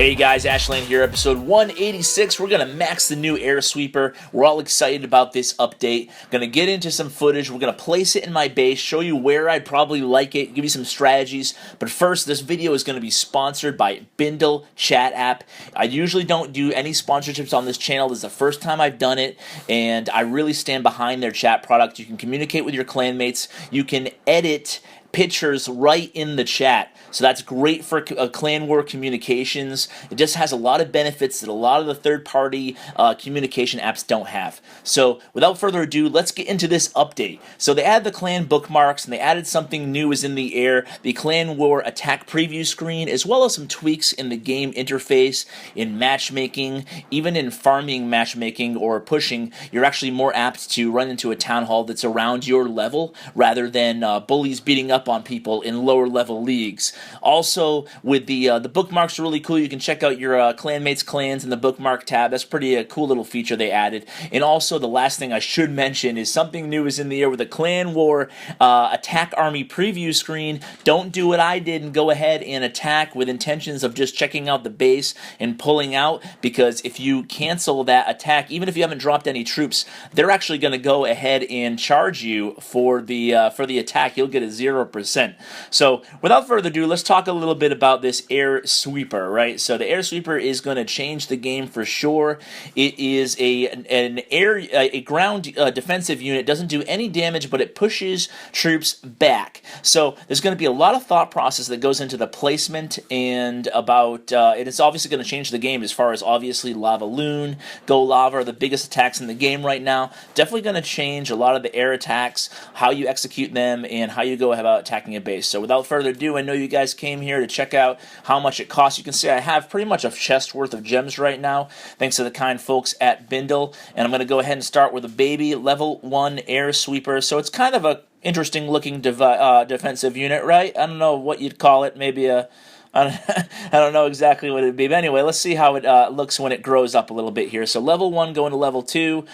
Hey guys, Ashland here, episode 186. We're going to max the new air sweeper. We're all excited about this update. Going to get into some footage. We're going to place it in my base, show you where I'd probably like it, give you some strategies. But first, this video is going to be sponsored by Bindle Chat App. I usually don't do any sponsorships on this channel. This is the first time I've done it, and I really stand behind their chat product. You can communicate with your clanmates. You can edit pictures right in the chat. So that's great for clan war communications. It just has a lot of benefits that a lot of the third-party communication apps don't have. So without further ado, let's get into this update. So they added the clan bookmarks, and they added something new is in the air, the clan war attack preview screen, as well as some tweaks in the game interface, in matchmaking, even in farming matchmaking or pushing. You're actually more apt to run into a town hall that's around your level rather than bullies beating up on people in lower level leagues. Also, with the bookmarks are really cool. You can check out your clanmates' clans in the bookmark tab. That's pretty cool little feature they added. And also, the last thing I should mention is something new is in the air with the clan war attack army preview screen. Don't do what I did and go ahead and attack with intentions of just checking out the base and pulling out, because if you cancel that attack, even if you haven't dropped any troops, they're actually going to go ahead and charge you for the attack. You'll get a 0%. So without further ado, let's talk a little bit about this air sweeper, right? So the air sweeper is going to change the game for sure. It is a ground defensive unit. Doesn't do any damage, but it pushes troops back. So there's going to be a lot of thought process that goes into the placement, and about it is obviously going to change the game as far as obviously Lava Loon, Go Lava are the biggest attacks in the game right now. Definitely going to change a lot of the air attacks, how you execute them, and how you go about attacking a base. So without further ado, I know you guys came here to check out how much it costs. You can see I have pretty much a chest worth of gems right now, thanks to the kind folks at Bindle. And I'm going to go ahead and start with a baby level 1 air sweeper. So it's kind of a interesting looking defensive unit, right? I don't know what you'd call it. Maybe a I don't know exactly what it would be. But anyway, let's see how it looks when it grows up a little bit here. So level 1 going to level 2.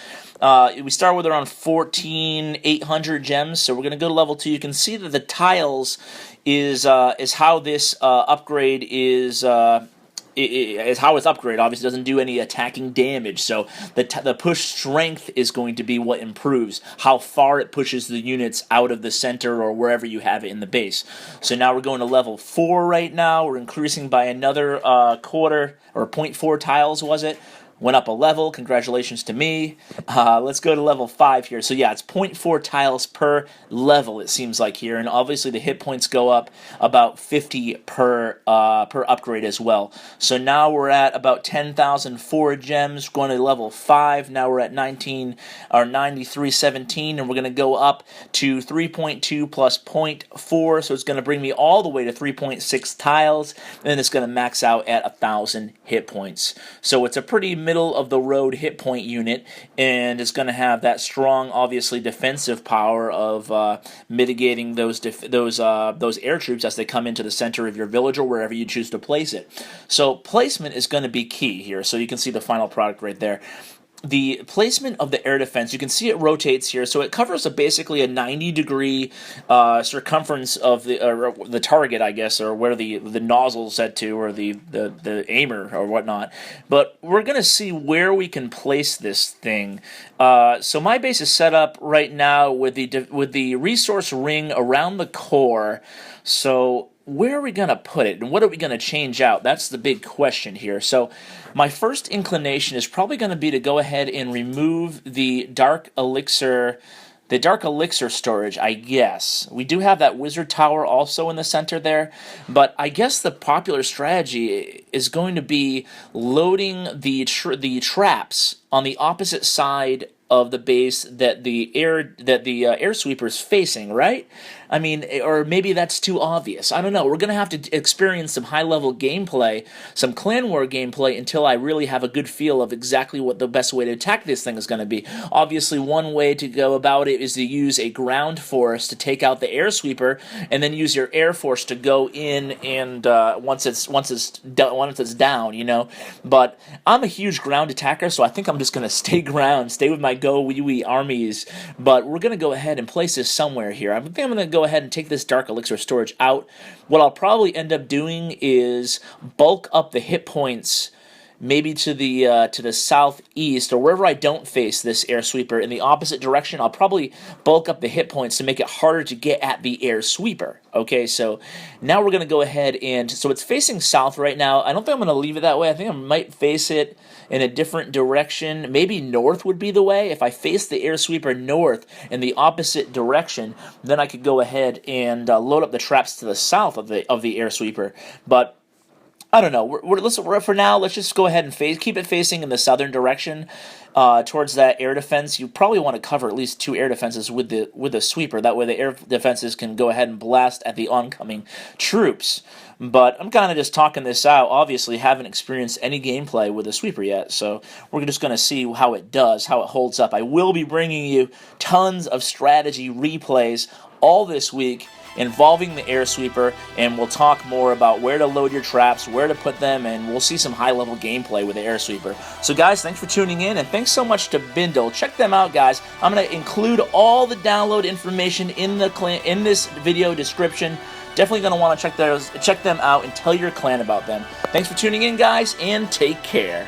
We start with around 14,800 gems. So we're going to go to level 2. You can see that the tiles is how this upgrade is how it's upgraded. Obviously, it doesn't do any attacking damage, so the push strength is going to be what improves how far it pushes the units out of the center or wherever you have it in the base. So now we're going to level 4 right now. We're increasing by another quarter, or 0.4 tiles, was it? Went up a level. Congratulations to me. Let's go to level 5 here. So yeah, it's 0.4 tiles per level, it seems like here, and obviously the hit points go up about 50 per upgrade as well. So now we're at about 10,004 gems, going to level 5. Now we're at 9317, and we're going to go up to 3.2 plus 0.4, so it's going to bring me all the way to 3.6 tiles, and then it's going to max out at 1,000 hit points. So it's a pretty middle of the road hit point unit, and it's going to have that strong, obviously defensive power of mitigating those air troops as they come into the center of your village or wherever you choose to place it. So placement is going to be key here. So you can see the final product right there. The placement of the air defense, you can see it rotates here, so it covers basically a 90-degree circumference of the target, I guess, or where the nozzle's set to, or the aimer or whatnot. But we're going to see where we can place this thing. So my base is set up right now with the resource ring around the core. So where are we going to put it, and what are we going to change out? That's the big question here. So my first inclination is probably going to be to go ahead and remove the dark elixir storage, I guess. We do have that wizard tower also in the center there, but I guess the popular strategy is going to be loading the traps on the opposite side of the base that the air sweeper is facing, right? I mean, or maybe that's too obvious. I don't know. We're going to have to experience some high-level gameplay, some clan war gameplay, until I really have a good feel of exactly what the best way to attack this thing is going to be. Obviously, one way to go about it is to use a ground force to take out the air sweeper, and then use your air force to go in and once it's down, you know. But I'm a huge ground attacker, so I think I'm just going to stay ground, stay with my go wee wee armies. But we're going to go ahead and place this somewhere here. I think I'm going to go go ahead and take this Dark Elixir storage out. What I'll probably end up doing is bulk up the hit points maybe to the southeast, or wherever I don't face this air sweeper in the opposite direction. I'll probably bulk up the hit points to make it harder to get at the air sweeper. Okay, so now we're going to go ahead and, so it's facing south right now. I don't think I'm going to leave it that way. I think I might face it in a different direction. Maybe north would be the way. If I face the air sweeper north in the opposite direction, then I could go ahead and load up the traps to the south of the air sweeper. But I don't know. For now, let's just go ahead and keep it facing in the southern direction towards that air defense. You probably want to cover at least 2 air defenses with the sweeper. That way the air defenses can go ahead and blast at the oncoming troops. But I'm kind of just talking this out. Obviously, haven't experienced any gameplay with the sweeper yet, so we're just going to see how it does, how it holds up. I will be bringing you tons of strategy replays all this week involving the air sweeper, and we'll talk more about where to load your traps, where to put them, and we'll see some high-level gameplay with the air sweeper. So guys, thanks for tuning in, and thanks so much to Bindle. Check them out, guys. I'm going to include all the download information in this video description. Definitely going to want to check them out and tell your clan about them. Thanks for tuning in, guys, and take care.